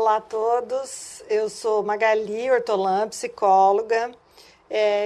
Olá a todos, eu sou Magali Ortolan, psicóloga.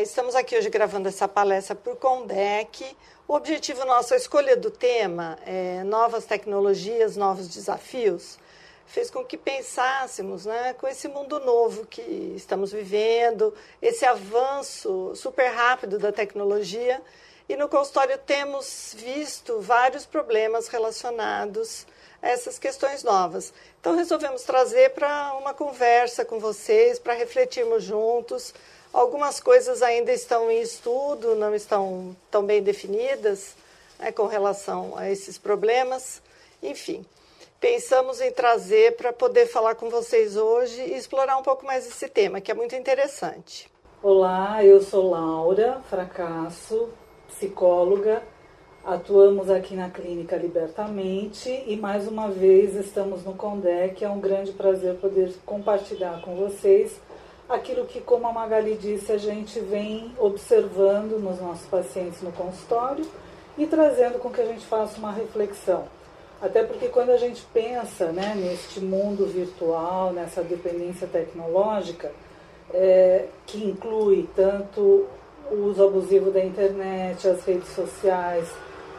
Estamos aqui hoje gravando essa palestra para o CONDEC. O objetivo nosso, a escolha do tema, novas tecnologias, novos desafios, fez com que pensássemos, né, com esse mundo novo que estamos vivendo, esse avanço super rápido da tecnologia. E no consultório temos visto vários problemas relacionados a essas questões novas. Então, resolvemos trazer para uma conversa com vocês, para refletirmos juntos. Algumas coisas ainda estão em estudo, não estão tão bem definidas, né, com relação a esses problemas. Enfim, pensamos em trazer para poder falar com vocês hoje e explorar um pouco mais esse tema, que é muito interessante. Olá, eu sou Laura Fracasso, psicóloga. Atuamos aqui na Clínica Libertamente e mais uma vez estamos no CONDEC. É um grande prazer poder compartilhar com vocês aquilo que, como a Magali disse, a gente vem observando nos nossos pacientes no consultório e trazendo com que a gente faça uma reflexão. Até porque quando a gente pensa, né, neste mundo virtual, nessa dependência tecnológica, que inclui tanto o uso abusivo da internet, as redes sociais,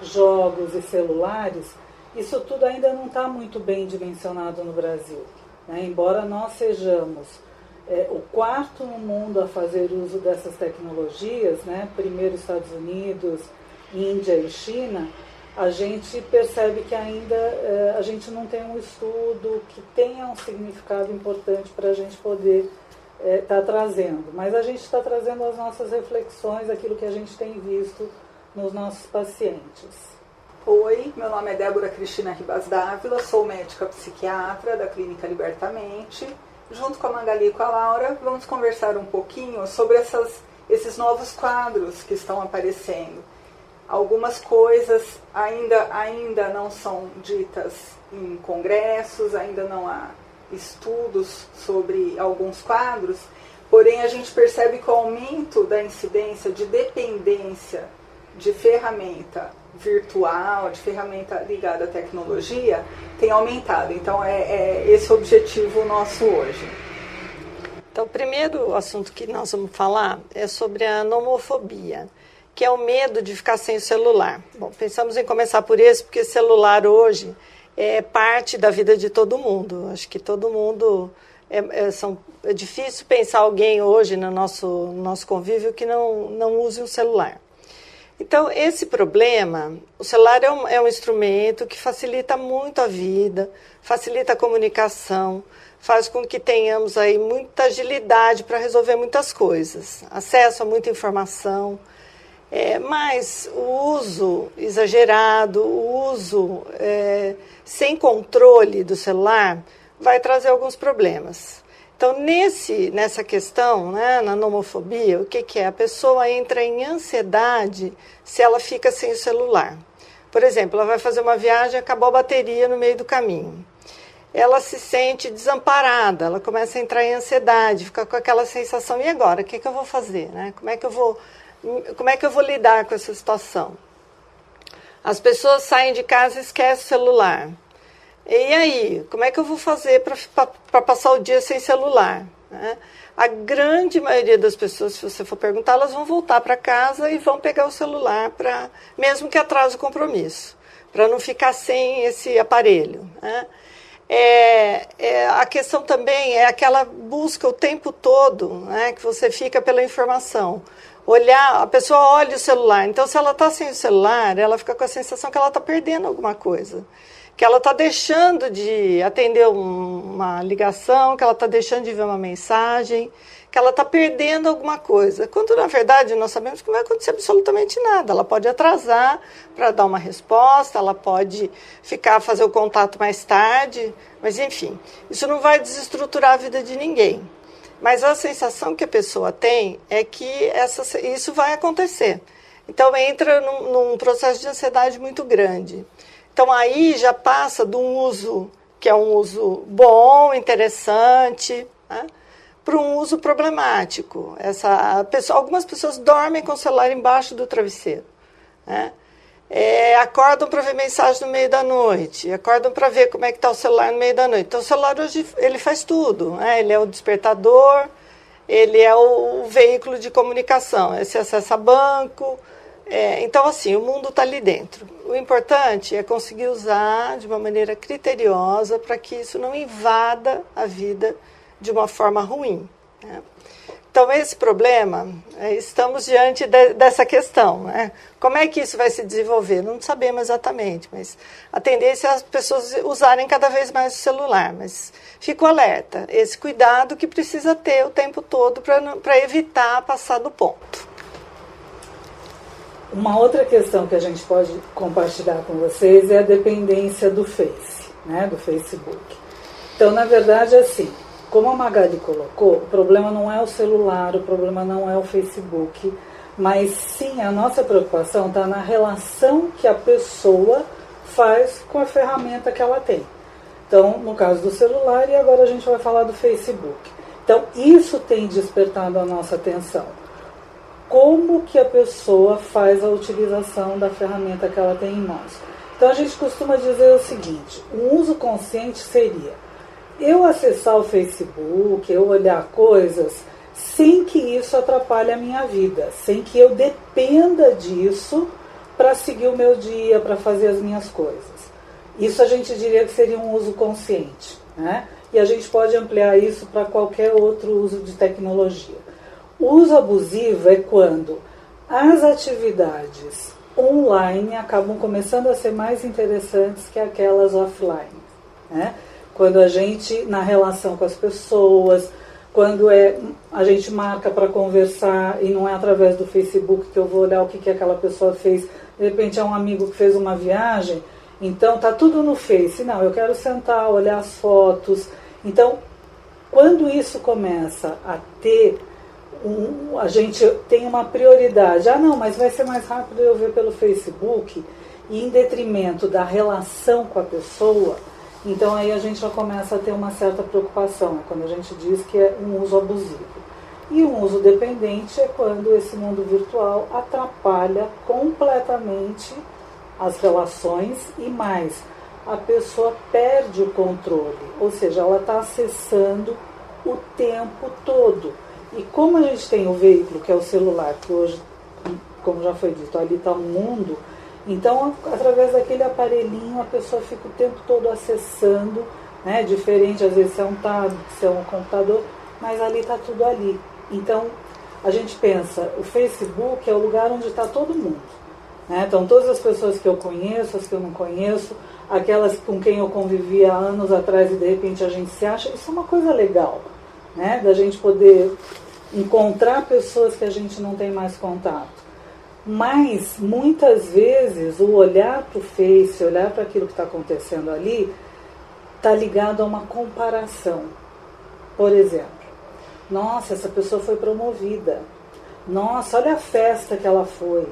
jogos e celulares, isso tudo ainda não está muito bem dimensionado no Brasil, né? Embora nós sejamos o quarto no mundo a fazer uso dessas tecnologias, né? Primeiro Estados Unidos, Índia e China, a gente percebe que ainda a gente não tem um estudo que tenha um significado importante para a gente poder estar trazendo. Mas a gente está trazendo as nossas reflexões, aquilo que a gente tem visto nos nossos pacientes. Oi, meu nome é Débora Cristina Ribas Dávila, sou médica psiquiatra da Clínica Libertamente. Junto com a Magali e com a Laura, vamos conversar um pouquinho sobre esses novos quadros que estão aparecendo. Algumas coisas ainda não são ditas em congressos, ainda não há estudos sobre alguns quadros, porém a gente percebe que o aumento da incidência de dependência de ferramenta virtual, de ferramenta ligada à tecnologia, tem aumentado. Então é esse o objetivo nosso hoje. Então, o primeiro assunto que nós vamos falar é sobre a nomofobia, que é o medo de ficar sem o celular. Bom, pensamos em começar por esse, porque celular hoje é parte da vida de todo mundo. Acho que todo mundo... É difícil pensar alguém hoje no nosso convívio que não use um celular. Então, esse problema, o celular é um instrumento que facilita muito a vida, facilita a comunicação, faz com que tenhamos aí muita agilidade para resolver muitas coisas, acesso a muita informação, mas o uso exagerado, o uso sem controle do celular vai trazer alguns problemas. Então, nessa questão, né, na nomofobia, o que é? A pessoa entra em ansiedade se ela fica sem o celular. Por exemplo, ela vai fazer uma viagem e acabou a bateria no meio do caminho. Ela se sente desamparada, ela começa a entrar em ansiedade, fica com aquela sensação, e agora? O que eu vou fazer? Né? Como é que eu vou lidar com essa situação? As pessoas saem de casa e esquecem o celular. E aí, como é que eu vou fazer para passar o dia sem celular? Né? A grande maioria das pessoas, se você for perguntar, elas vão voltar para casa e vão pegar o celular, mesmo que atrase o compromisso, para não ficar sem esse aparelho. Né? A questão também é aquela busca o tempo todo, né, que você fica pela informação. A pessoa olha o celular, então se ela está sem o celular, ela fica com a sensação que ela está perdendo alguma coisa. Que ela está deixando de atender uma ligação, que ela está deixando de ver uma mensagem, que ela está perdendo alguma coisa. Quando, na verdade, nós sabemos que não vai acontecer absolutamente nada. Ela pode atrasar para dar uma resposta, ela pode fazer o contato mais tarde, mas, enfim, isso não vai desestruturar a vida de ninguém. Mas a sensação que a pessoa tem é que isso vai acontecer. Então, entra num processo de ansiedade muito grande. Então, aí já passa de um uso que é um uso bom, interessante, né, para um uso problemático. Algumas pessoas dormem com o celular embaixo do travesseiro. Né? acordam para ver mensagem no meio da noite, acordam para ver como é que está o celular no meio da noite. Então o celular hoje ele faz tudo, né? Ele é o despertador, ele é o veículo de comunicação, você acessa banco. Então assim, o mundo está ali dentro. O importante é conseguir usar de uma maneira criteriosa para que isso não invada a vida de uma forma ruim, né? Então, esse problema, estamos diante dessa questão, né? Como é que isso vai se desenvolver? Não sabemos exatamente, mas a tendência é as pessoas usarem cada vez mais o celular. Mas fico alerta, esse cuidado que precisa ter o tempo todo para evitar passar do ponto. Uma outra questão que a gente pode compartilhar com vocês é a dependência do Face, né? Do Facebook. Então, na verdade, assim, como a Magali colocou, o problema não é o celular, o problema não é o Facebook, mas sim a nossa preocupação está na relação que a pessoa faz com a ferramenta que ela tem. Então, no caso do celular, e agora a gente vai falar do Facebook. Então, isso tem despertado a nossa atenção. Como que a pessoa faz a utilização da ferramenta que ela tem em mãos? Então, a gente costuma dizer o seguinte, um uso consciente seria eu acessar o Facebook, eu olhar coisas, sem que isso atrapalhe a minha vida, sem que eu dependa disso para seguir o meu dia, para fazer as minhas coisas. Isso a gente diria que seria um uso consciente, né? E a gente pode ampliar isso para qualquer outro uso de tecnologia. O uso abusivo é quando as atividades online acabam começando a ser mais interessantes que aquelas offline, né? Quando a gente, na relação com as pessoas, quando a gente marca para conversar e não é através do Facebook que eu vou olhar o que aquela pessoa fez, de repente é um amigo que fez uma viagem, então tá tudo no Face. Não, eu quero sentar, olhar as fotos. Então, quando isso começa a ter, a gente tem uma prioridade. Ah, não, mas vai ser mais rápido eu ver pelo Facebook, e em detrimento da relação com a pessoa. Então aí a gente já começa a ter uma certa preocupação, quando a gente diz que é um uso abusivo. E um uso dependente é quando esse mundo virtual atrapalha completamente as relações e mais, a pessoa perde o controle, ou seja, ela está acessando o tempo todo. E como a gente tem o veículo, que é o celular, que hoje, como já foi dito, ali está o mundo. Então, através daquele aparelhinho, a pessoa fica o tempo todo acessando, né? Diferente, às vezes, se é um tablet, se é um computador, mas ali está tudo ali. Então, a gente pensa, o Facebook é o lugar onde está todo mundo, né? Então, todas as pessoas que eu conheço, as que eu não conheço, aquelas com quem eu convivia há anos atrás e, de repente, a gente se acha, isso é uma coisa legal, né? Da gente poder encontrar pessoas que a gente não tem mais contato. Mas, muitas vezes, o olhar para o Face, olhar para aquilo que está acontecendo ali, está ligado a uma comparação. Por exemplo, nossa, essa pessoa foi promovida. Nossa, olha a festa que ela foi.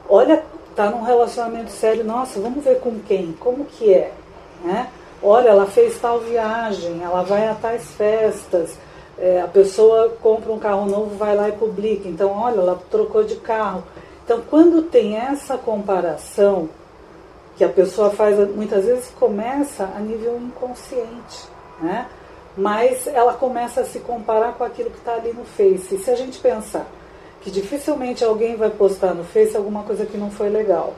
Olha, está num relacionamento sério. Nossa, vamos ver com quem, como que é, né? Olha, ela fez tal viagem, ela vai a tais festas. A pessoa compra um carro novo, vai lá e publica. Então, olha, ela trocou de carro. Então, quando tem essa comparação, que a pessoa faz, muitas vezes começa a nível inconsciente, né? Mas ela começa a se comparar com aquilo que está ali no Face. E se a gente pensar que dificilmente alguém vai postar no Face alguma coisa que não foi legal.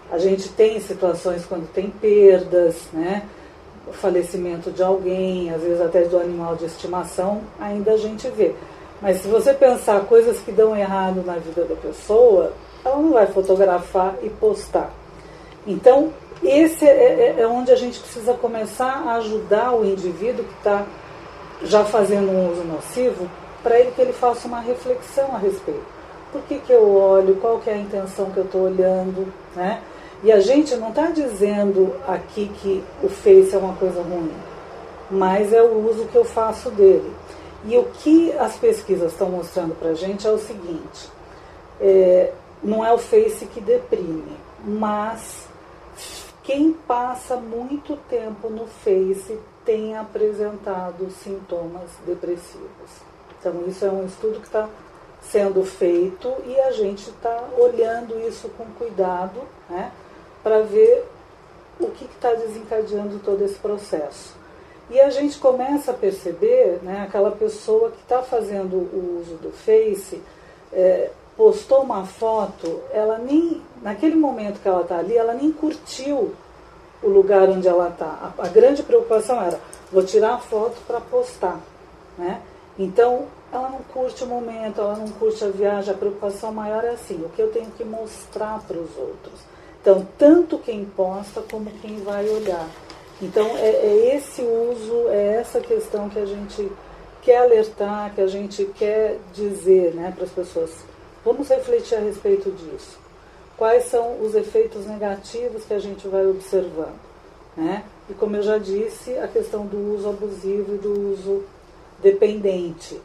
A gente tem situações quando tem perdas, né? O falecimento de alguém, às vezes até do animal de estimação, ainda a gente vê. Mas se você pensar coisas que dão errado na vida da pessoa, ela não vai fotografar e postar. Então, esse é onde a gente precisa começar a ajudar o indivíduo que está já fazendo um uso nocivo, para ele que ele faça uma reflexão a respeito. Por que eu olho? Qual que é a intenção que eu estou olhando? Né? E a gente não está dizendo aqui que o Face é uma coisa ruim, mas é o uso que eu faço dele. E o que as pesquisas estão mostrando para a gente é o seguinte, não é o Face que deprime, mas quem passa muito tempo no Face tem apresentado sintomas depressivos. Então isso é um estudo que está sendo feito e a gente está olhando isso com cuidado, né, para ver o que está desencadeando todo esse processo. E a gente começa a perceber, né, aquela pessoa que está fazendo o uso do Face, postou uma foto, ela nem, naquele momento que ela está ali, ela nem curtiu o lugar onde ela está. A grande preocupação era, vou tirar a foto para postar, né? Então, ela não curte o momento, ela não curte a viagem, a preocupação maior é assim, o que eu tenho que mostrar para os outros. Então, tanto quem posta como quem vai olhar. Então, é esse uso, é essa questão que a gente quer alertar, que a gente quer dizer, né, para as pessoas. Vamos refletir a respeito disso. Quais são os efeitos negativos que a gente vai observando, né? E como eu já disse, a questão do uso abusivo e do uso dependente,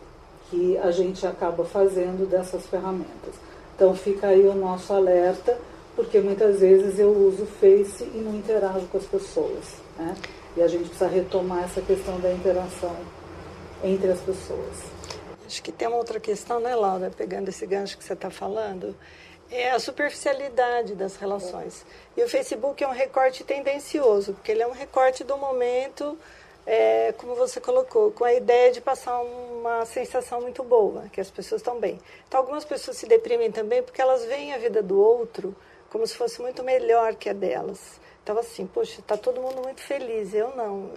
que a gente acaba fazendo dessas ferramentas. Então fica aí o nosso alerta, porque muitas vezes eu uso o Face e não interajo com as pessoas, né? E a gente precisa retomar essa questão da interação entre as pessoas. Acho que tem uma outra questão, né, Laura, pegando esse gancho que você está falando, é a superficialidade das relações. E o Facebook é um recorte tendencioso, porque ele é um recorte do momento, como você colocou, com a ideia de passar uma sensação muito boa, que as pessoas estão bem. Então, algumas pessoas se deprimem também porque elas veem a vida do outro como se fosse muito melhor que a delas. Então, assim, poxa, está todo mundo muito feliz, eu não,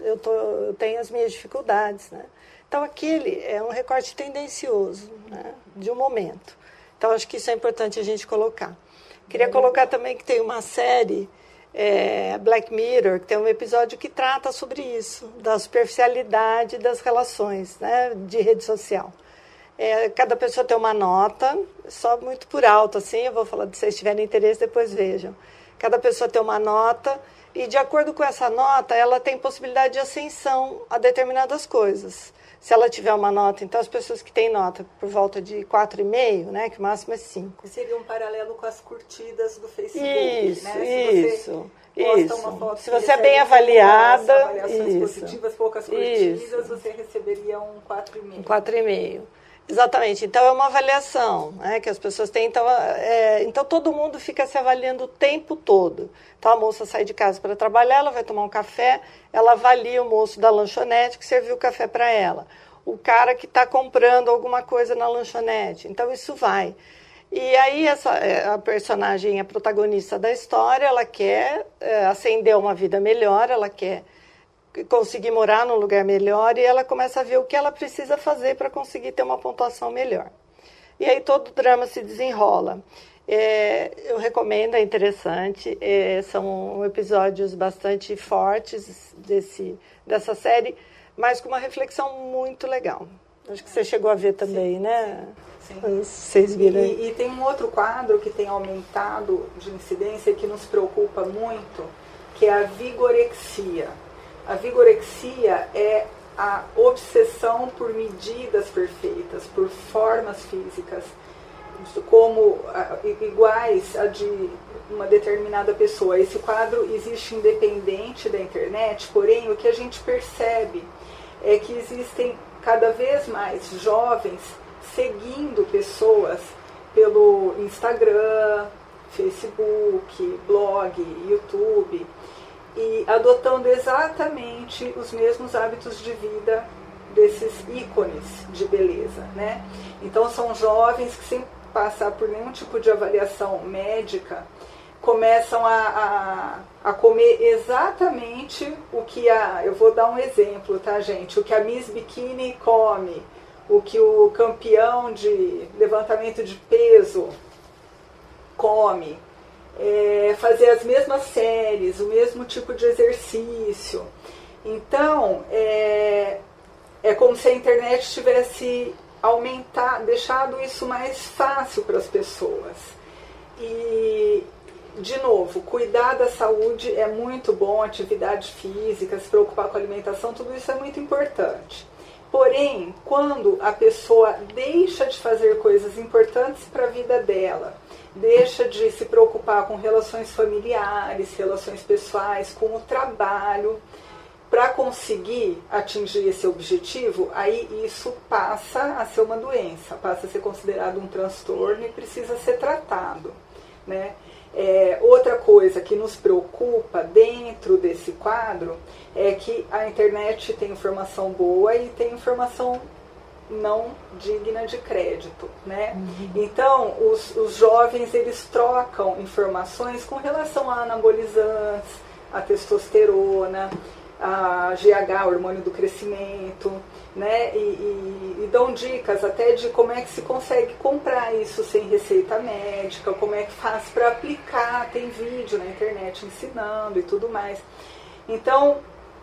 eu tenho as minhas dificuldades, né? Então, aquele é um recorte tendencioso, né, de um momento. Então, acho que isso é importante a gente colocar. Queria colocar também que tem uma série, Black Mirror, que tem um episódio que trata sobre isso, da superficialidade das relações, né, de rede social. Cada pessoa tem uma nota, só muito por alto, assim, eu vou falar, se vocês tiverem interesse, depois vejam. Cada pessoa tem uma nota e, de acordo com essa nota, ela tem possibilidade de ascensão a determinadas coisas. Se ela tiver uma nota, então as pessoas que têm nota por volta de 4,5, né, que o máximo é 5. Seria um paralelo com as curtidas do Facebook, isso, né? Isso. Uma foto se você é bem avaliada, avaliações positivas, poucas curtidas, você receberia um 4,5. Um 4,5. Exatamente. Então, é uma avaliação, né, que as pessoas têm. Então, todo mundo fica se avaliando o tempo todo. Então, a moça sai de casa para trabalhar, ela vai tomar um café, ela avalia o moço da lanchonete que serviu o café para ela. O cara que está comprando alguma coisa na lanchonete. Então, isso vai. E aí, a personagem, a protagonista da história, ela quer ascender uma vida melhor, ela quer conseguir morar num lugar melhor e ela começa a ver o que ela precisa fazer para conseguir ter uma pontuação melhor. E aí todo o drama se desenrola. Eu recomendo, é interessante, são episódios bastante fortes dessa série, mas com uma reflexão muito legal. Acho que você chegou a ver também, sim, né? Sim. Vocês viram. E tem um outro quadro que tem aumentado de incidência que nos preocupa muito, que é a vigorexia. A vigorexia é a obsessão por medidas perfeitas, por formas físicas, como iguais a de uma determinada pessoa. Esse quadro existe independente da internet, porém o que a gente percebe é que existem cada vez mais jovens seguindo pessoas pelo Instagram, Facebook, blog, YouTube, e adotando exatamente os mesmos hábitos de vida desses ícones de beleza, né? Então são jovens que, sem passar por nenhum tipo de avaliação médica, começam a comer exatamente o que eu vou dar um exemplo, tá, gente? O que a Miss Bikini come, o que o campeão de levantamento de peso come. Fazer as mesmas séries, o mesmo tipo de exercício. Então, é como se a internet tivesse deixado isso mais fácil para as pessoas. E, de novo, cuidar da saúde é muito bom, atividade física, se preocupar com a alimentação, tudo isso é muito importante. Porém, quando a pessoa deixa de fazer coisas importantes para a vida dela, deixa de se preocupar com relações familiares, relações pessoais, com o trabalho, para conseguir atingir esse objetivo, aí isso passa a ser uma doença, passa a ser considerado um transtorno e precisa ser tratado, né? Outra coisa que nos preocupa dentro desse quadro é que a internet tem informação boa e tem informação não digna de crédito, né? Então, os jovens, eles trocam informações com relação a anabolizantes, a testosterona, a GH, hormônio do crescimento, né? E dão dicas até de como é que se consegue comprar isso sem receita médica, como é que faz para aplicar, tem vídeo na internet ensinando e tudo mais. Então,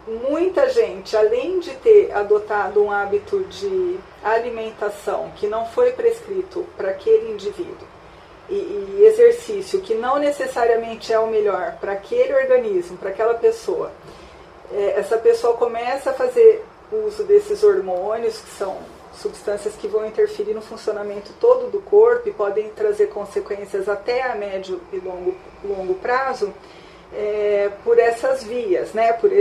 muita gente, além de ter adotado um hábito de alimentação que não foi prescrito para aquele indivíduo, e exercício que não necessariamente é o melhor para aquele organismo, para aquela pessoa, essa pessoa começa a fazer uso desses hormônios, que são substâncias que vão interferir no funcionamento todo do corpo e podem trazer consequências até a médio e longo prazo, por essas vias, né? por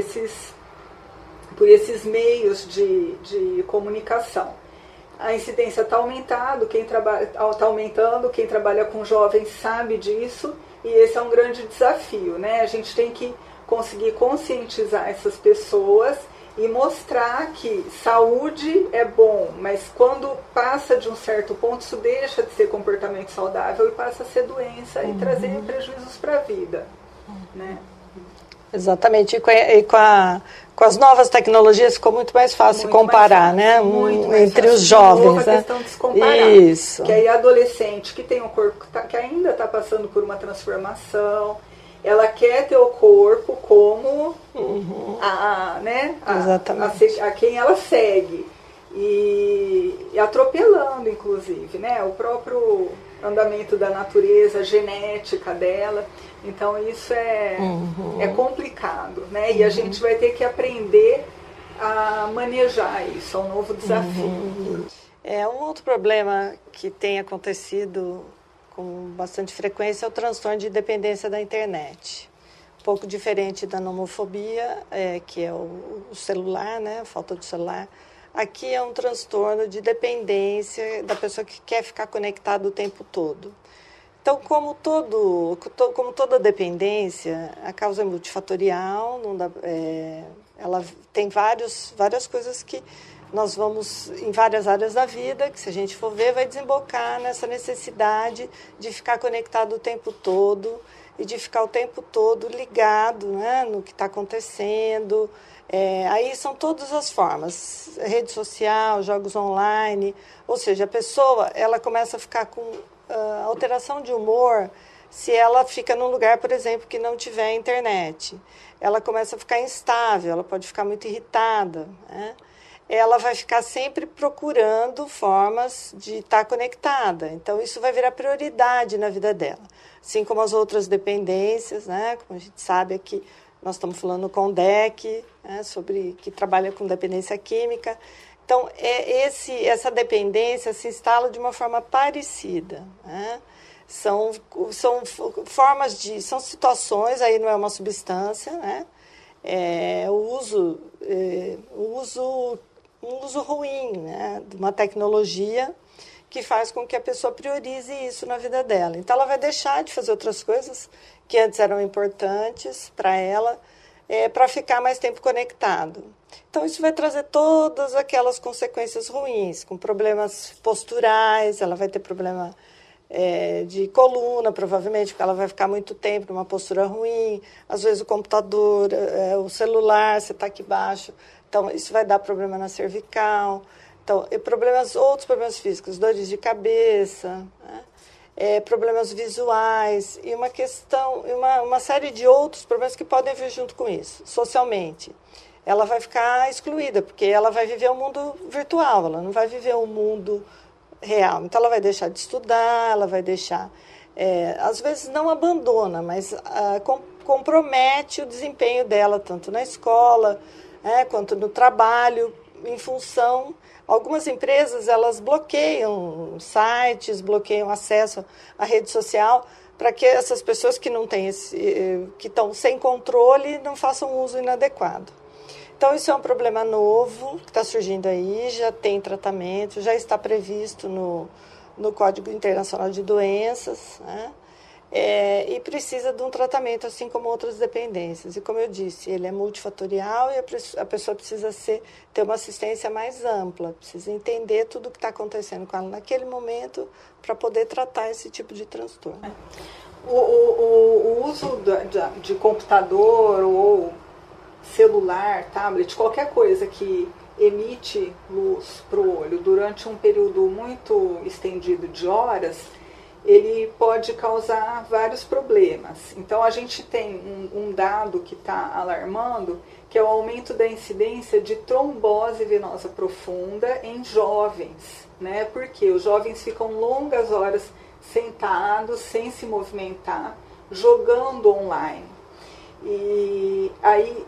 esses meios de comunicação. A incidência está aumentando, quem trabalha com jovens sabe disso, e esse é um grande desafio, né? A gente tem que conseguir conscientizar essas pessoas e mostrar que saúde é bom, mas quando passa de um certo ponto, isso deixa de ser comportamento saudável e passa a ser doença e trazer prejuízos para a vida, né? Exatamente, e com as novas tecnologias ficou muito mais fácil comparar, né? Entre os jovens. A questão de se comparar. Isso. Que aí a adolescente que tem um corpo que ainda está passando por uma transformação, ela quer ter o corpo como a quem ela segue. E atropelando, inclusive, né? O próprio andamento da natureza, a genética dela. Então isso é complicado, né? E a gente vai ter que aprender a manejar isso, é um novo desafio. Um outro problema que tem acontecido com bastante frequência é o transtorno de dependência da internet. Um pouco diferente da nomofobia, que é o celular, né? A falta do celular. Aqui é um transtorno de dependência da pessoa que quer ficar conectada o tempo todo. Então, como toda dependência, a causa é multifatorial, ela tem várias coisas que nós vamos, em várias áreas da vida, que se a gente for ver, vai desembocar nessa necessidade de ficar conectado o tempo todo e de ficar o tempo todo ligado, né, no que está acontecendo. Aí são todas as formas, rede social, jogos online, ou seja, a pessoa ela começa a ficar com alteração de humor se ela fica num lugar, por exemplo, que não tiver internet. Ela começa a ficar instável, ela pode ficar muito irritada, né? Ela vai ficar sempre procurando formas de estar conectada. Então, isso vai virar prioridade na vida dela. Assim como as outras dependências, né? Como a gente sabe aqui, nós estamos falando com o DEC, né? Que trabalha com dependência química. Então, essa dependência se instala de uma forma parecida, né? São formas são situações, aí não é uma substância, né? Um uso ruim, né? De uma tecnologia que faz com que a pessoa priorize isso na vida dela. Então, ela vai deixar de fazer outras coisas que antes eram importantes para ela, para ficar mais tempo conectado. Então, isso vai trazer todas aquelas consequências ruins, com problemas posturais, ela vai ter problema de coluna, provavelmente, porque ela vai ficar muito tempo numa postura ruim, às vezes o computador, o celular, você está aqui embaixo, então isso vai dar problema na cervical, então, outros problemas físicos, dores de cabeça, né? Problemas visuais e uma série de outros problemas que podem vir junto com isso, socialmente. Ela vai ficar excluída, porque ela vai viver um mundo virtual, ela não vai viver um mundo real. Então, ela vai deixar de estudar, ela vai deixar... às vezes não abandona, mas compromete o desempenho dela, tanto na escola, quanto no trabalho, em função... Algumas empresas, elas bloqueiam sites, bloqueiam acesso à rede social, para que essas pessoas que não têm que estão sem controle não façam uso inadequado. Então, isso é um problema novo que está surgindo aí, já tem tratamento, já está previsto no Código Internacional de Doenças, né? E precisa de um tratamento, assim como outras dependências. E como eu disse, ele é multifatorial e a pessoa precisa ter uma assistência mais ampla, precisa entender tudo o que está acontecendo com ela naquele momento para poder tratar esse tipo de transtorno. O uso de computador ou celular, tablet, qualquer coisa que emite luz para o olho durante um período muito estendido de horas, ele pode causar vários problemas. Então, a gente tem um dado que está alarmando, que é o aumento da incidência de trombose venosa profunda em jovens, né? Porque os jovens ficam longas horas sentados, sem se movimentar, jogando online. E aí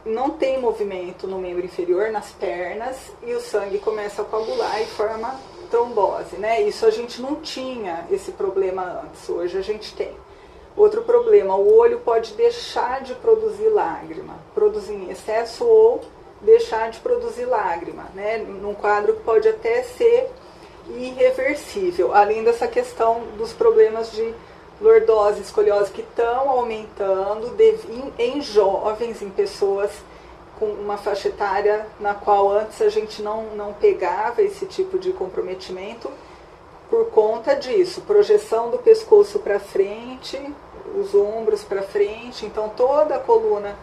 não tem movimento no membro inferior, nas pernas, e o sangue começa a coagular e forma trombose, né? Isso a gente não tinha esse problema antes, hoje a gente tem. Outro problema, o olho pode deixar de produzir lágrima, produzir em excesso ou deixar de produzir lágrima, né? Num quadro que pode até ser irreversível, além dessa questão dos problemas de lordose, escoliose que estão aumentando em jovens, em pessoas com uma faixa etária na qual antes a gente não pegava esse tipo de comprometimento por conta disso, projeção do pescoço para frente, os ombros para frente, então toda a coluna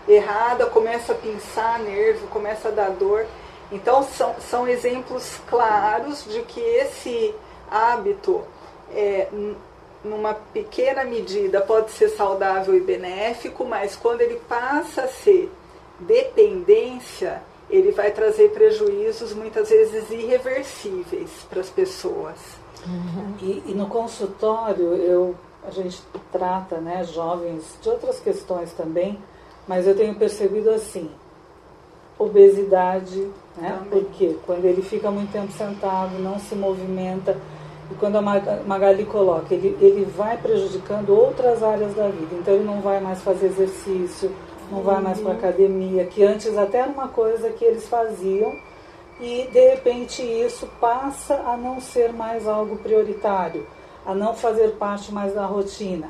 errada, começa a pinçar nervo, começa a dar dor. Então são exemplos claros de que esse hábito, numa pequena medida, pode ser saudável e benéfico, mas quando ele passa a ser dependência, ele vai trazer prejuízos muitas vezes irreversíveis para as pessoas. Uhum. E no consultório a gente trata, né, jovens de outras questões também, mas eu tenho percebido assim, obesidade, né? Porque quando ele fica muito tempo sentado, não se movimenta, e quando a Magali coloca, ele vai prejudicando outras áreas da vida, então ele não vai mais fazer exercício, não vai mais para academia, que antes até era uma coisa que eles faziam, e de repente isso passa a não ser mais algo prioritário, a não fazer parte mais da rotina.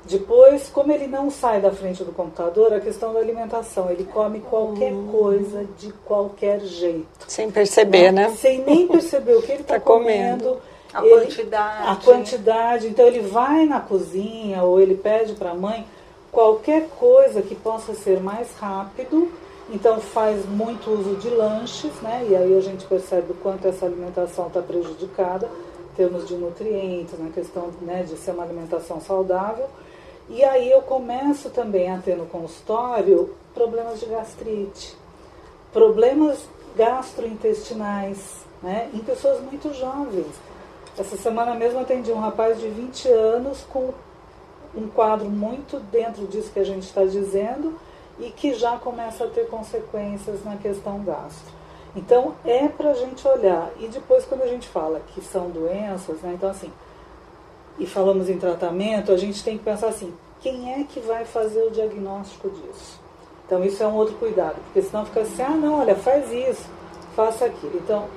Depois, como ele não sai da frente do computador, a questão da alimentação, ele come qualquer coisa de qualquer jeito. Sem perceber, né? Sem nem perceber o que ele está comendo. A quantidade. A quantidade. Então ele vai na cozinha ou ele pede para a mãe qualquer coisa que possa ser mais rápido. Então faz muito uso de lanches, né? E aí a gente percebe o quanto essa alimentação está prejudicada em termos de nutrientes, na questão, né, de ser uma alimentação saudável. E aí eu começo também a ter no consultório problemas de gastrite, problemas gastrointestinais, né, em pessoas muito jovens. Essa semana mesmo atendi um rapaz de 20 anos com um quadro muito dentro disso que a gente está dizendo e que já começa a ter consequências na questão gastro. Então é para a gente olhar. E depois quando a gente fala que são doenças, né, então assim, e falamos em tratamento, a gente tem que pensar assim, quem é que vai fazer o diagnóstico disso? Então isso é um outro cuidado, porque senão fica assim, não, olha, faz isso, faça aquilo. Então,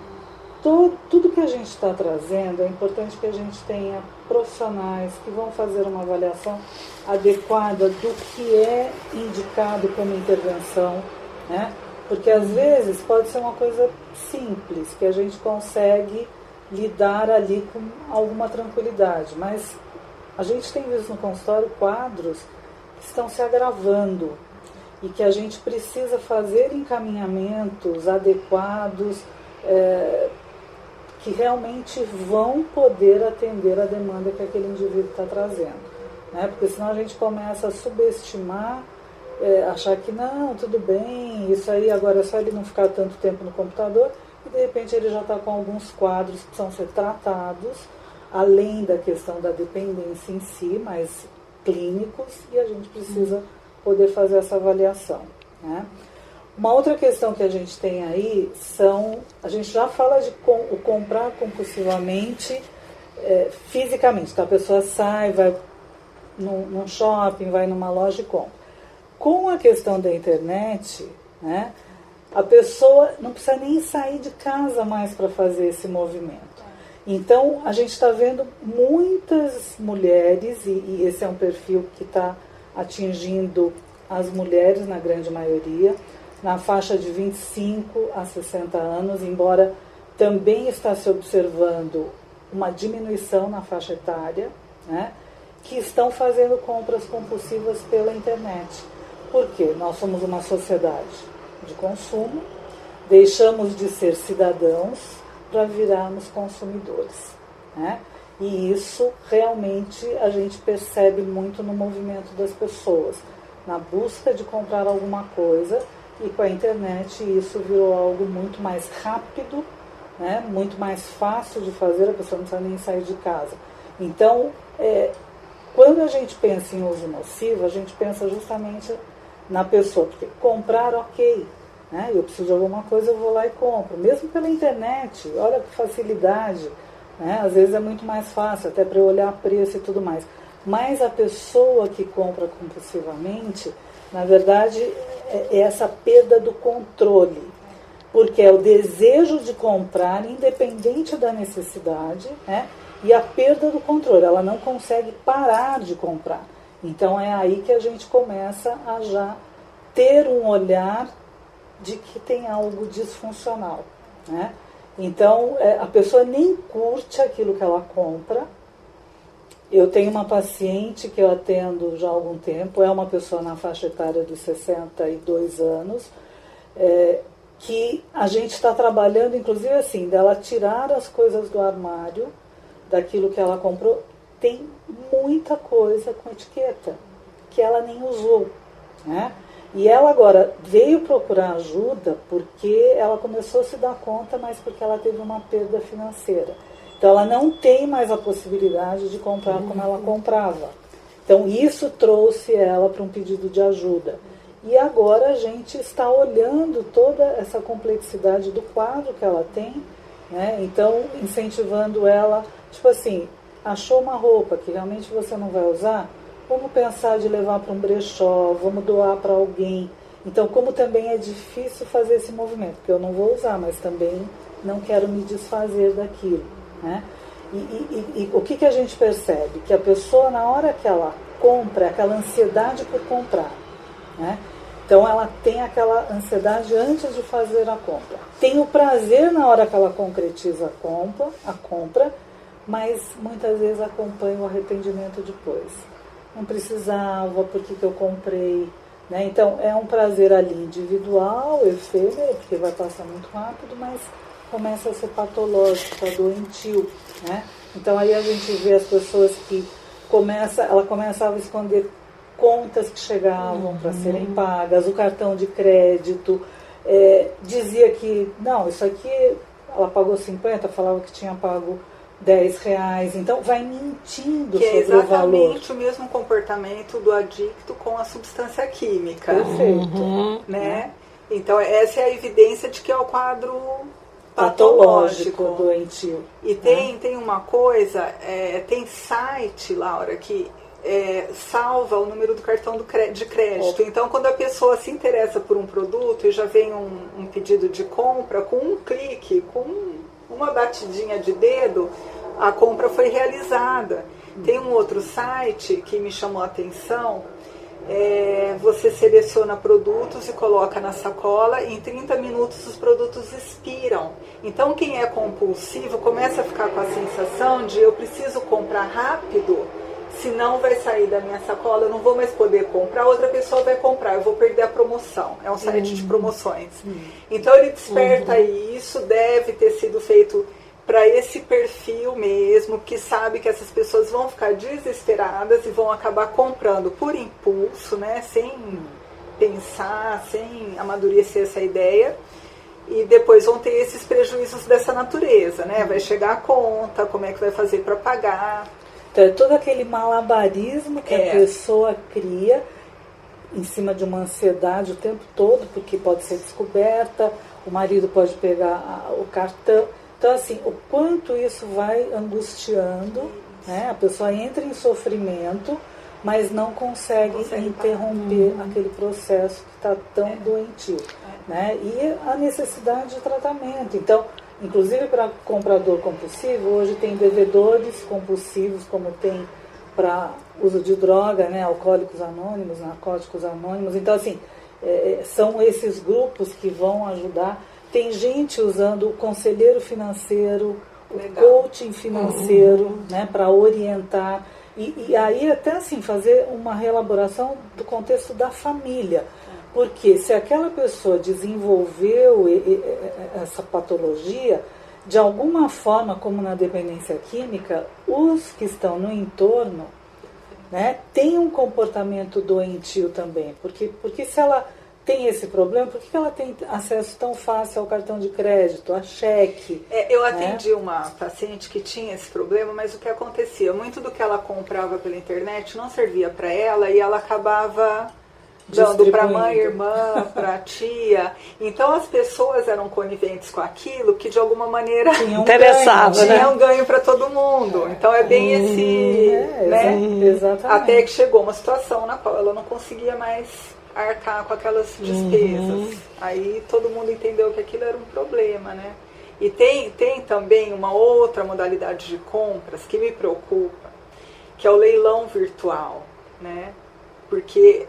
tudo que a gente está trazendo, é importante que a gente tenha profissionais que vão fazer uma avaliação adequada do que é indicado como intervenção, né? Porque às vezes pode ser uma coisa simples, que a gente consegue lidar ali com alguma tranquilidade, mas a gente tem visto no consultório quadros que estão se agravando e que a gente precisa fazer encaminhamentos adequados que realmente vão poder atender a demanda que aquele indivíduo está trazendo, né? Porque senão a gente começa a subestimar, achar que não, tudo bem, isso aí agora é só ele não ficar tanto tempo no computador, e de repente ele já está com alguns quadros que precisam ser tratados, além da questão da dependência em si, mas clínicos, e a gente precisa poder fazer essa avaliação, né? Uma outra questão que a gente tem aí a gente já fala de o comprar compulsivamente fisicamente, então a pessoa sai, vai num shopping, vai numa loja e compra. Com a questão da internet, né, a pessoa não precisa nem sair de casa mais para fazer esse movimento. Então, a gente está vendo muitas mulheres, e esse é um perfil que está atingindo as mulheres, na grande maioria, na faixa de 25 a 60 anos, embora também está se observando uma diminuição na faixa etária, né, que estão fazendo compras compulsivas pela internet. Por quê? Nós somos uma sociedade de consumo, deixamos de ser cidadãos para virarmos consumidores, né? E isso realmente a gente percebe muito no movimento das pessoas, na busca de comprar alguma coisa, e com a internet isso virou algo muito mais rápido, né? Muito mais fácil de fazer, a pessoa não precisa nem sair de casa. Então, quando a gente pensa em uso nocivo, a gente pensa justamente na pessoa, porque comprar, ok, né? Eu preciso de alguma coisa, eu vou lá e compro. Mesmo pela internet, olha que facilidade, né? Às vezes é muito mais fácil, até para eu olhar preço e tudo mais. Mas a pessoa que compra compulsivamente, na verdade, é essa perda do controle. Porque é o desejo de comprar, independente da necessidade, né? E a perda do controle. Ela não consegue parar de comprar. Então é aí que a gente começa a já ter um olhar de que tem algo disfuncional, né? Então, a pessoa nem curte aquilo que ela compra. Eu tenho uma paciente que eu atendo já há algum tempo, é uma pessoa na faixa etária dos 62 anos, que a gente está trabalhando, inclusive assim, dela tirar as coisas do armário, daquilo que ela comprou. Tem muita coisa com etiqueta, que ela nem usou, né? E ela agora veio procurar ajuda porque ela começou a se dar conta, mas porque ela teve uma perda financeira. Então ela não tem mais a possibilidade de comprar como ela comprava. Então isso trouxe ela para um pedido de ajuda. E agora a gente está olhando toda essa complexidade do quadro que ela tem, né? Então incentivando ela, tipo assim, achou uma roupa que realmente você não vai usar? Vamos pensar de levar para um brechó, vamos doar para alguém. Então, como também é difícil fazer esse movimento, porque eu não vou usar, mas também não quero me desfazer daquilo, né? E o que a gente percebe? Que a pessoa, na hora que ela compra, aquela ansiedade por comprar, né? Então, ela tem aquela ansiedade antes de fazer a compra. Tem o prazer na hora que ela concretiza a compra, mas muitas vezes acompanha o arrependimento depois. Não precisava, por que eu comprei, né? Então é um prazer ali individual, efêmero, porque vai passar muito rápido, mas começa a ser patológico, tá doentio, né? Então aí a gente vê as pessoas que ela começava a esconder contas que chegavam para serem pagas, o cartão de crédito, dizia que, não, isso aqui ela pagou 50, falava que tinha pago R$10, então vai mentindo que sobre o valor. É exatamente o mesmo comportamento do adicto com a substância química. Perfeito. Né? Então essa é a evidência de que é o quadro patológico, doentio. E tem uma coisa, tem site, Laura, que salva o número do cartão de crédito. Então, quando a pessoa se interessa por um produto e já vem um pedido de compra, com um clique, com uma batidinha de dedo, a compra foi realizada. Tem um outro site que me chamou a atenção, você seleciona produtos e coloca na sacola, e em 30 minutos os produtos expiram. Então quem é compulsivo começa a ficar com a sensação de eu preciso comprar rápido, senão vai sair da minha sacola, eu não vou mais poder comprar, outra pessoa vai comprar, eu vou perder a promoção. É um site de promoções. Então ele desperta isso, deve ter sido feito para esse perfil mesmo, que sabe que essas pessoas vão ficar desesperadas e vão acabar comprando por impulso, né, sem pensar, sem amadurecer essa ideia, e depois vão ter esses prejuízos dessa natureza, né? Vai chegar a conta, como é que vai fazer para pagar. Então é todo aquele malabarismo que a pessoa cria em cima de uma ansiedade o tempo todo, porque pode ser descoberta, o marido pode pegar o cartão. Então, assim, o quanto isso vai angustiando, né? A pessoa entra em sofrimento, mas não consegue interromper aquele processo que está tão doentio. Né? E a necessidade de tratamento. Então, inclusive para comprador compulsivo, hoje tem devedores compulsivos, como tem para uso de droga, né? Alcoólicos anônimos, narcóticos anônimos. Então, assim, são esses grupos que vão ajudar. Tem gente usando o conselheiro financeiro, o coaching financeiro, né? Para orientar. E aí até assim, fazer uma reelaboração do contexto da família. Porque se aquela pessoa desenvolveu essa patologia, de alguma forma, como na dependência química, os que estão no entorno, né, têm um comportamento doentio também. Porque se ela tem esse problema, por que ela tem acesso tão fácil ao cartão de crédito, a cheque? Eu atendi uma paciente que tinha esse problema, mas o que acontecia? Muito do que ela comprava pela internet não servia para ela e ela acabava dando para a mãe, irmã, para a tia. Então as pessoas eram coniventes com aquilo que de alguma maneira interessava, tinha um ganho para todo mundo. Então é bem esse, né? Exatamente. Até que chegou uma situação na qual ela não conseguia mais arcar com aquelas despesas. Aí todo mundo entendeu que aquilo era um problema, né? E tem também uma outra modalidade de compras que me preocupa, que é o leilão virtual, né? Porque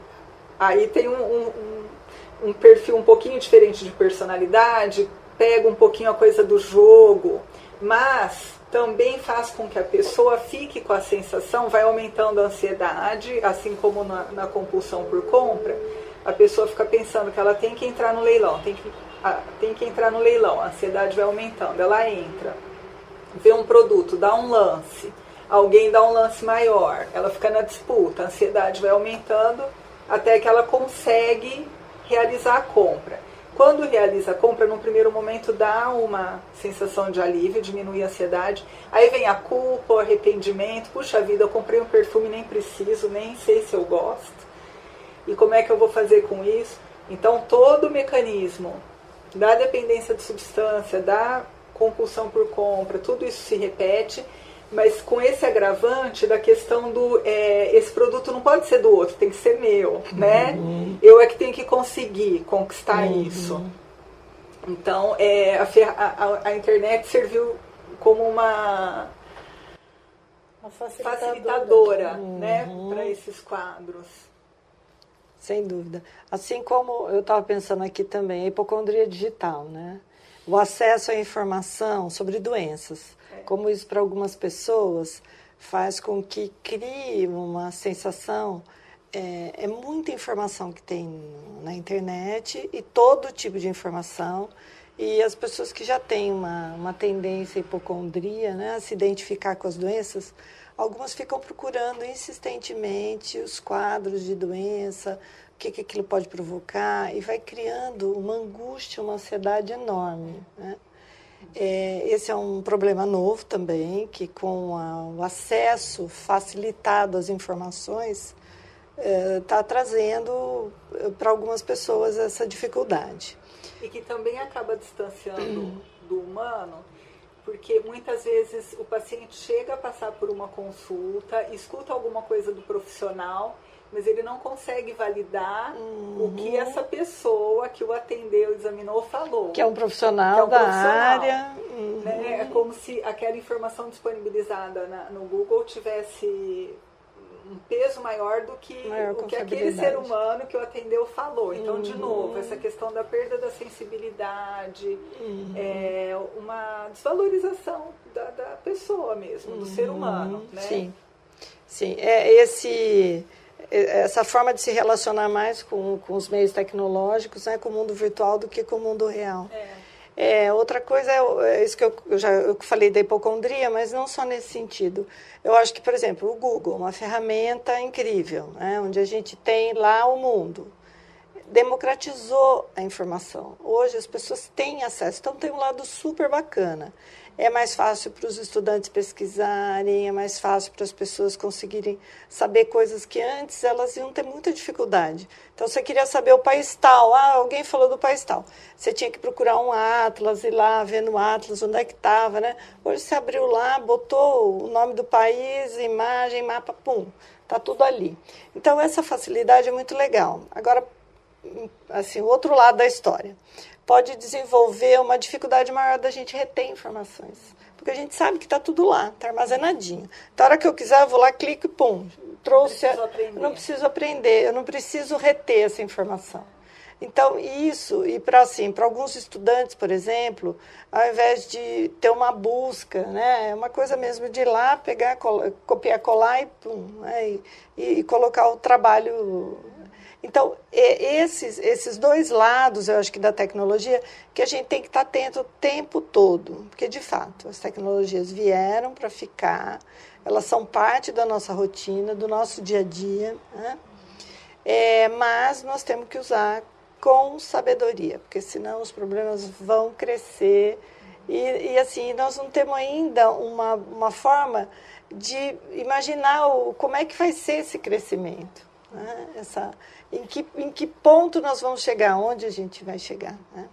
aí tem um perfil um pouquinho diferente de personalidade, pega um pouquinho a coisa do jogo, mas também faz com que a pessoa fique com a sensação, vai aumentando a ansiedade, assim como na compulsão por compra, a pessoa fica pensando que ela tem que entrar no leilão, tem que entrar no leilão, a ansiedade vai aumentando, ela entra, vê um produto, dá um lance, alguém dá um lance maior, ela fica na disputa, a ansiedade vai aumentando, até que ela consegue realizar a compra. Quando realiza a compra, no primeiro momento dá uma sensação de alívio, diminui a ansiedade. Aí vem a culpa, o arrependimento. Puxa vida, eu comprei um perfume, nem preciso, nem sei se eu gosto. E como é que eu vou fazer com isso? Então, todo o mecanismo da dependência de substância, da compulsão por compra, tudo isso se repete, mas com esse agravante da questão do esse produto não pode ser do outro, tem que ser meu, né? Eu é que tenho que conseguir conquistar isso. Então a internet serviu como uma facilitadora, né, para esses quadros. Sem dúvida. Assim como eu estava pensando aqui também, a hipocondria digital, né? O acesso à informação sobre doenças. Como isso para algumas pessoas faz com que crie uma sensação, é muita informação que tem na internet e todo tipo de informação, e as pessoas que já têm uma tendência à hipocondria, né, a se identificar com as doenças, algumas ficam procurando insistentemente os quadros de doença, o que aquilo pode provocar, e vai criando uma angústia, uma ansiedade enorme, né? Esse é um problema novo também, que com o acesso facilitado às informações está trazendo para algumas pessoas essa dificuldade. E que também acaba distanciando do humano, porque muitas vezes o paciente chega a passar por uma consulta, escuta alguma coisa do profissional, mas ele não consegue validar o que essa pessoa que o atendeu, examinou, falou. Que é um profissional da área. Né? É como se aquela informação disponibilizada no Google tivesse um peso maior do que o que aquele ser humano que o atendeu falou. Então, de novo, essa questão da perda da sensibilidade, uma desvalorização da pessoa mesmo, do ser humano. Né? Sim. Essa forma de se relacionar mais com os meios tecnológicos, né, com o mundo virtual do que com o mundo real. Outra coisa é isso que eu falei da hipocondria, mas não só nesse sentido. Eu acho que, por exemplo, o Google, uma ferramenta incrível, né, onde a gente tem lá o mundo, democratizou a informação. Hoje as pessoas têm acesso, então tem um lado super bacana. É mais fácil para os estudantes pesquisarem, é mais fácil para as pessoas conseguirem saber coisas que antes elas iam ter muita dificuldade. Então, você queria saber o país tal, alguém falou do país tal. Você tinha que procurar um atlas, ir lá ver no atlas onde é que estava, né? Hoje você abriu lá, botou o nome do país, imagem, mapa, pum. está tudo ali. Então, essa facilidade é muito legal. Agora, assim, o outro lado da história. Pode desenvolver uma dificuldade maior da gente reter informações. Porque a gente sabe que está tudo lá, está armazenadinho. Então, a hora que eu quiser, eu vou lá, clico e pum. Trouxe. Não preciso aprender, eu não preciso reter essa informação. Então, isso, e para assim, para alguns estudantes, por exemplo, ao invés de ter uma busca, né, é uma coisa mesmo de ir lá, pegar, copiar, colar e pum, né, e colocar o trabalho. Então, esses dois lados, eu acho que da tecnologia, que a gente tem que estar atento o tempo todo, porque, de fato, as tecnologias vieram para ficar, elas são parte da nossa rotina, do nosso dia a dia, né? Mas nós temos que usar com sabedoria, porque senão os problemas vão crescer e assim, nós não temos ainda uma forma de imaginar como é que vai ser esse crescimento, né? Em que ponto nós vamos chegar, onde a gente vai chegar, né?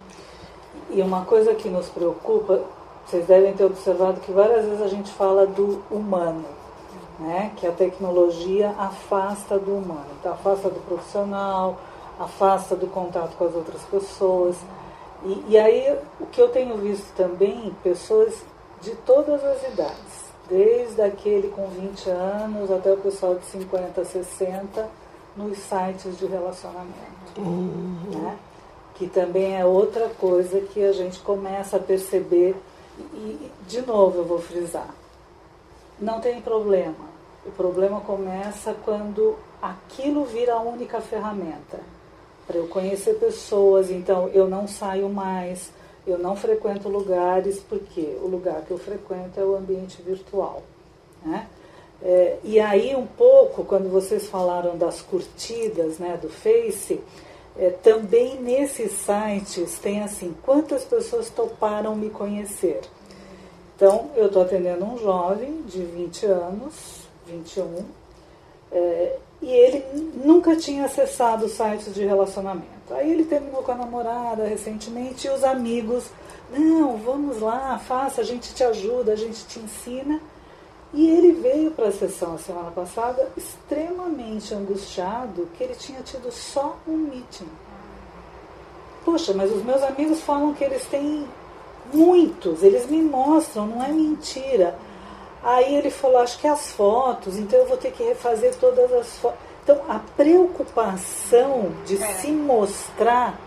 E uma coisa que nos preocupa, vocês devem ter observado que várias vezes a gente fala do humano, né? Que a tecnologia afasta do humano, então afasta do profissional, afasta do contato com as outras pessoas. E aí, o que eu tenho visto também, pessoas de todas as idades, desde aquele com 20 anos até o pessoal de 50, 60, nos sites de relacionamento. Né? Que também é outra coisa que a gente começa a perceber. E, de novo, eu vou frisar, não tem problema. O problema começa quando aquilo vira a única ferramenta para eu conhecer pessoas. Então, eu não saio mais, eu não frequento lugares, porque o lugar que eu frequento é o ambiente virtual, né? E aí, um pouco, quando vocês falaram das curtidas, né, do Face, também nesses sites tem assim, quantas pessoas toparam me conhecer? Então, eu estou atendendo um jovem de 20 anos, 21, e ele nunca tinha acessado sites de relacionamento. Aí ele terminou com a namorada recentemente e os amigos, não, vamos lá, faça, a gente te ajuda, a gente te ensina. E ele veio para a sessão a semana passada extremamente angustiado que ele tinha tido só um meeting. Poxa, mas os meus amigos falam que eles têm muitos, eles me mostram, não é mentira. Aí ele falou, acho que as fotos, então eu vou ter que refazer todas as fotos. Então, a preocupação de se mostrar,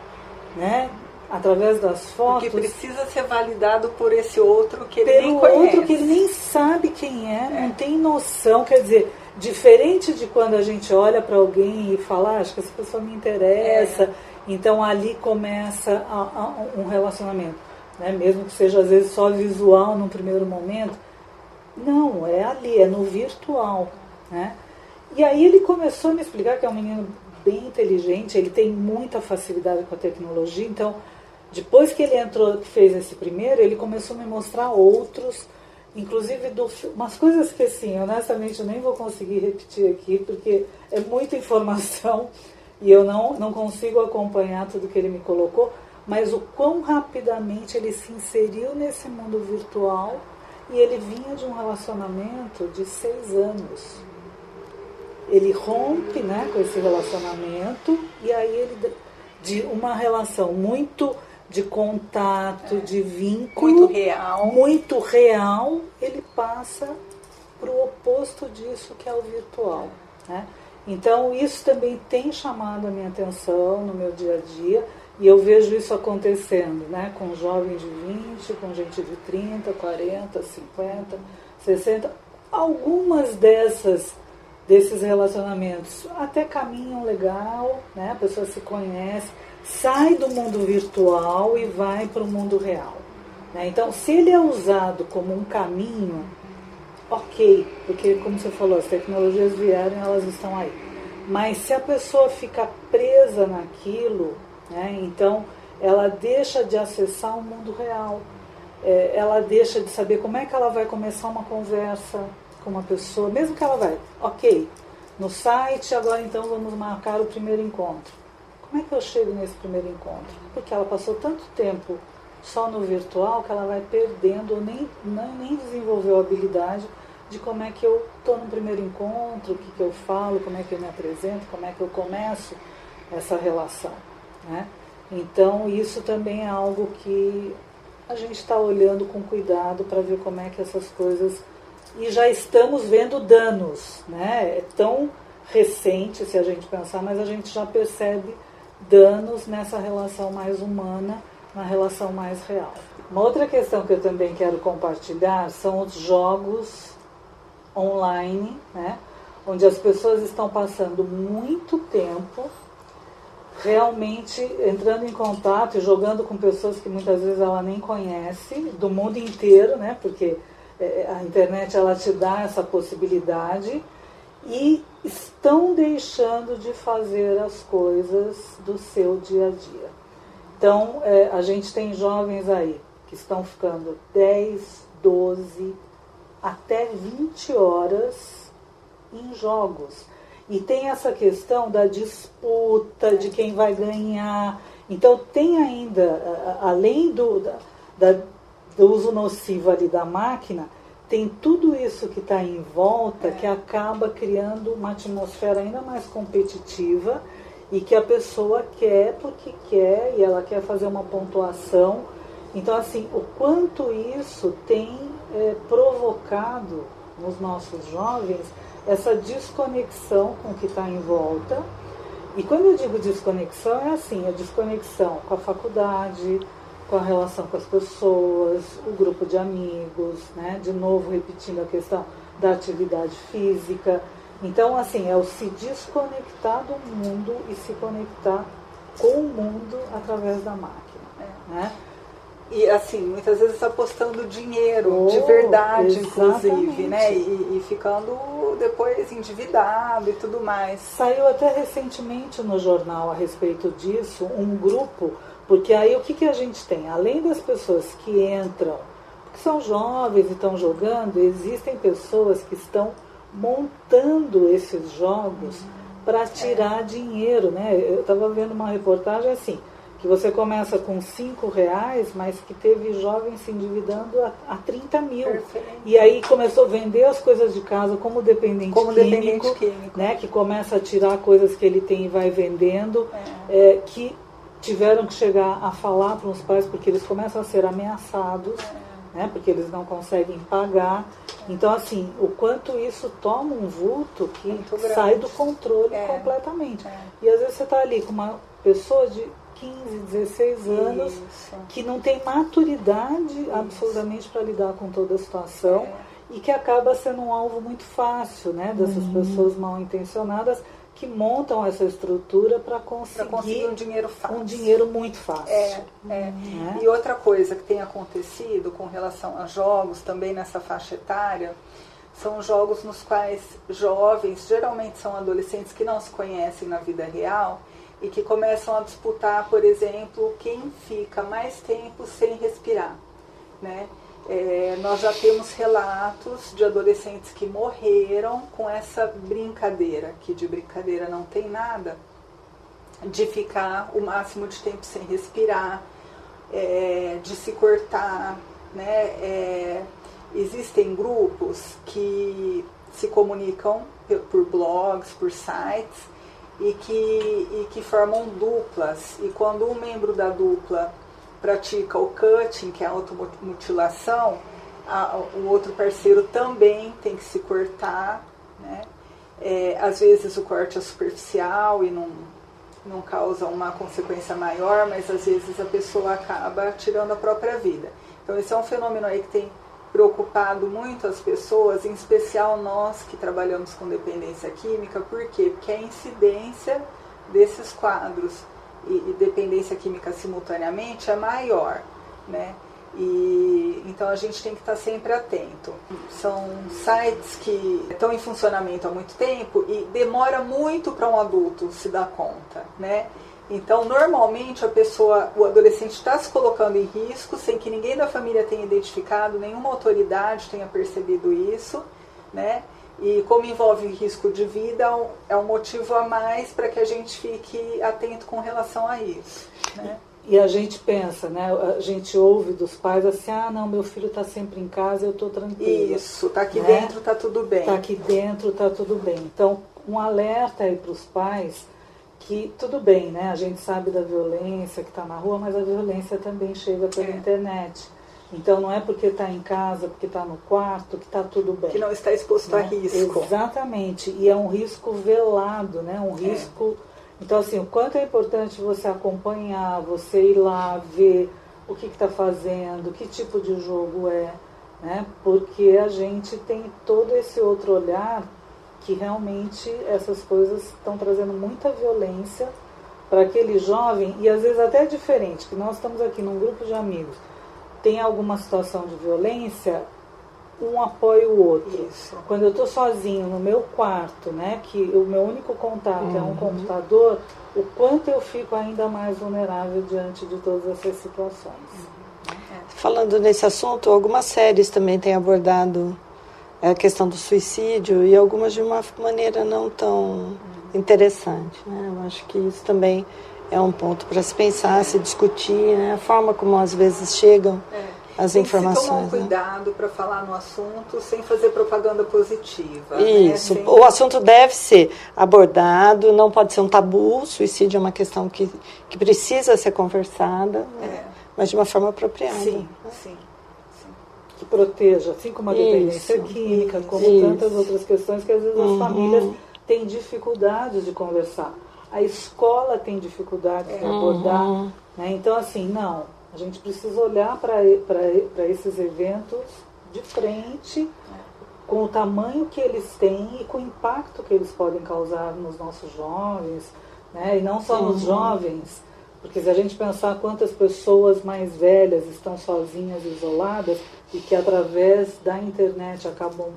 né, através das fotos... Porque precisa ser validado por esse outro que ele nem conhece. Outro que ele nem sabe quem é, não tem noção. Quer dizer, diferente de quando a gente olha para alguém e fala, acho que essa pessoa me interessa, então ali começa um relacionamento, né? Mesmo que seja às vezes só visual num primeiro momento. Não, é ali, é no virtual, né? E aí ele começou a me explicar que é um menino bem inteligente, ele tem muita facilidade com a tecnologia, então depois que ele entrou, que fez esse primeiro, ele começou a me mostrar outros, inclusive umas coisas que assim, honestamente eu nem vou conseguir repetir aqui, porque é muita informação e eu não consigo acompanhar tudo que ele me colocou, mas o quão rapidamente ele se inseriu nesse mundo virtual. E ele vinha de um relacionamento de 6 anos. Ele rompe, né, com esse relacionamento, e aí ele, de uma relação muito de contato, de vínculo, muito real, ele passa para o oposto disso, que é o virtual, né? Então, isso também tem chamado a minha atenção no meu dia a dia, e eu vejo isso acontecendo, né, com jovens de 20, com gente de 30, 40, 50, 60. Algumas desses relacionamentos até caminham legal, né, a pessoa se conhece, sai do mundo virtual e vai para o mundo real, né? Então, se ele é usado como um caminho, ok, porque, como você falou, as tecnologias vieram, elas estão aí. Mas se a pessoa fica presa naquilo, né, então ela deixa de acessar o mundo real, ela deixa de saber como é que ela vai começar uma conversa com uma pessoa, mesmo que ela vai, ok, no site, agora então vamos marcar o primeiro encontro. Como é que eu chego nesse primeiro encontro? Porque ela passou tanto tempo só no virtual que ela vai perdendo, ou nem desenvolveu a habilidade de como é que eu estou no primeiro encontro, o que eu falo, como é que eu me apresento, como é que eu começo essa relação, né? Então, isso também é algo que a gente está olhando com cuidado para ver como é que essas coisas... E já estamos vendo danos, né? É tão recente, se a gente pensar, mas a gente já percebe danos nessa relação mais humana, na relação mais real. Uma outra questão que eu também quero compartilhar são os jogos online, né? Onde as pessoas estão passando muito tempo realmente entrando em contato e jogando com pessoas que muitas vezes ela nem conhece, do mundo inteiro, né? Porque a internet ela te dá essa possibilidade, e estão deixando de fazer as coisas do seu dia a dia. Então, a gente tem jovens aí que estão ficando 10, 12, até 20 horas em jogos. E tem essa questão da disputa, de quem vai ganhar. Então tem ainda, além do uso nocivo ali da máquina, tem tudo isso que está em volta que acaba criando uma atmosfera ainda mais competitiva e que a pessoa quer porque quer e ela quer fazer uma pontuação. Então, assim, o quanto isso tem provocado nos nossos jovens essa desconexão com o que está em volta. E quando eu digo desconexão, é assim, a desconexão com a faculdade, com a relação com as pessoas, o grupo de amigos, né? De novo, repetindo a questão da atividade física. Então, assim, é o se desconectar do mundo e se conectar com o mundo através da máquina, né? E assim, muitas vezes apostando dinheiro, de verdade, inclusive, né? E ficando depois endividado e tudo mais. Saiu até recentemente no jornal a respeito disso, um grupo, porque aí o que a gente tem? Além das pessoas que entram, porque são jovens e estão jogando, existem pessoas que estão montando esses jogos para tirar dinheiro, né? Eu estava vendo uma reportagem assim, que você começa com R$5, mas que teve jovens se endividando a 30 mil. Perfeito. E aí começou a vender as coisas de casa como dependente químico, né, que começa a tirar coisas que ele tem e vai vendendo, que tiveram que chegar a falar para os pais porque eles começam a ser ameaçados, né, porque eles não conseguem pagar. Então, assim, o quanto isso toma um vulto que sai do controle completamente. E às vezes você está ali com uma pessoa de 15, 16 anos, que não tem maturidade absolutamente para lidar com toda a situação e que acaba sendo um alvo muito fácil, né, dessas pessoas mal intencionadas que montam essa estrutura para conseguir um dinheiro fácil. Um dinheiro muito fácil. Né? E outra coisa que tem acontecido com relação a jogos, também nessa faixa etária, são jogos nos quais jovens, geralmente são adolescentes que não se conhecem na vida real, e que começam a disputar, por exemplo, quem fica mais tempo sem respirar, né? Nós já temos relatos de adolescentes que morreram com essa brincadeira, que de brincadeira não tem nada, de ficar o máximo de tempo sem respirar, de se cortar, né? Existem grupos que se comunicam por blogs, por sites, e que formam duplas, e quando um membro da dupla pratica o cutting, que é a automutilação, o outro parceiro também tem que se cortar, né? Às vezes o corte é superficial e não causa uma consequência maior, mas às vezes a pessoa acaba tirando a própria vida. Então esse é um fenômeno aí que tem preocupado muito as pessoas, em especial nós que trabalhamos com dependência química. Por quê? Porque a incidência desses quadros e dependência química simultaneamente é maior, né? E então a gente tem que estar sempre atento. São sites que estão em funcionamento há muito tempo e demora muito para um adulto se dar conta, né? Então, normalmente, o adolescente está se colocando em risco, sem que ninguém da família tenha identificado, nenhuma autoridade tenha percebido isso, né? E como envolve risco de vida, é um motivo a mais para que a gente fique atento com relação a isso, né? E a gente pensa, né? A gente ouve dos pais assim, não, meu filho está sempre em casa, eu estou tranquila. Isso, está aqui né? dentro, está tudo bem. Está aqui dentro, está tudo bem. Então, um alerta aí para os pais que tudo bem, né? A gente sabe da violência que está na rua, mas a violência também chega pela internet. Então, não é porque está em casa, porque está no quarto, que está tudo bem. Que não está exposto a risco. Exatamente. E é um risco velado, né? Um risco... Então, assim, o quanto é importante você acompanhar, você ir lá ver o que está fazendo, que tipo de jogo é, né? Porque a gente tem todo esse outro olhar que realmente essas coisas estão trazendo muita violência para aquele jovem, e às vezes até diferente, que nós estamos aqui num grupo de amigos, tem alguma situação de violência, um apoia o outro. Isso. Quando eu estou sozinho no meu quarto, né, que o meu único contato é um computador, o quanto eu fico ainda mais vulnerável diante de todas essas situações. Falando nesse assunto, algumas séries também têm abordado a questão do suicídio, e algumas de uma maneira não tão interessante, né? Eu acho que isso também é um ponto para se pensar, se discutir, né? A forma como às vezes chegam as informações. Tem que tomar um cuidado para falar no assunto sem fazer propaganda positiva. Isso, né? O assunto deve ser abordado, não pode ser um tabu. O suicídio é uma questão que precisa ser conversada, né? Mas de uma forma apropriada. Sim, né? sim. Que proteja, assim como a dependência química, como tantas outras questões que às vezes as famílias têm dificuldades de conversar. A escola tem dificuldades de abordar. Né? Então, assim, não, a gente precisa olhar para esses eventos de frente, com o tamanho que eles têm e com o impacto que eles podem causar nos nossos jovens, né? E não só nos jovens, porque se a gente pensar quantas pessoas mais velhas estão sozinhas, isoladas, e que através da internet acabam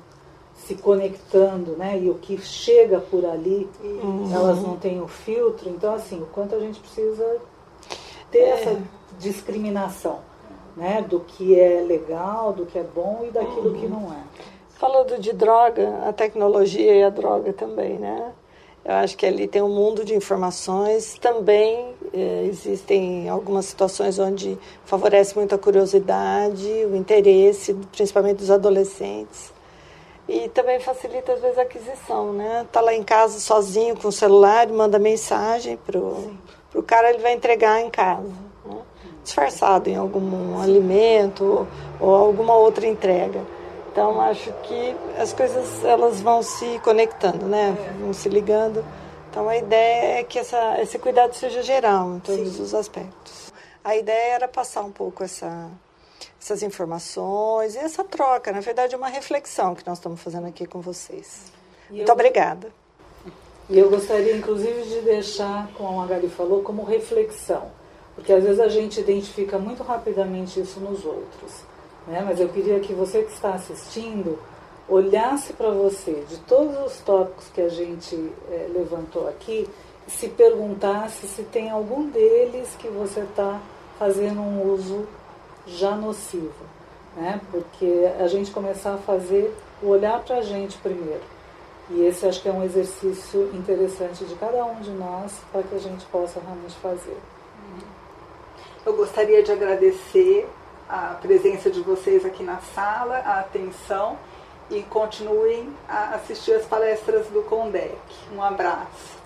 se conectando, né? E o que chega por ali, elas não têm o filtro. Então, assim, o quanto a gente precisa ter essa discriminação, né? Do que é legal, do que é bom e daquilo que não é. Falando de droga, a tecnologia e a droga também, né? Eu acho que ali tem um mundo de informações. Também existem algumas situações onde favorece muito a curiosidade, o interesse, principalmente dos adolescentes. E também facilita, às vezes, a aquisição, né? Tá lá em casa sozinho com o celular, manda mensagem pro cara, ele vai entregar em casa, né? Disfarçado em algum alimento ou alguma outra entrega. Então, acho que as coisas elas vão se conectando, né? Vão se ligando. Então, a ideia é que esse cuidado seja geral em todos os aspectos. A ideia era passar um pouco essas informações e essa troca. Na verdade, é uma reflexão que nós estamos fazendo aqui com vocês. Muito obrigada. E eu gostaria, inclusive, de deixar, como a Magali falou, como reflexão. Porque, às vezes, a gente identifica muito rapidamente isso nos outros. Né? Mas eu queria que você que está assistindo olhasse para você, de todos os tópicos que a gente levantou aqui, e se perguntasse se tem algum deles que você está fazendo um uso já nocivo. Né? Porque a gente começar a fazer o olhar para a gente primeiro. E esse acho que é um exercício interessante de cada um de nós para que a gente possa realmente fazer. Eu gostaria de agradecer a presença de vocês aqui na sala, a atenção, e continuem a assistir as palestras do CONDEC. Um abraço.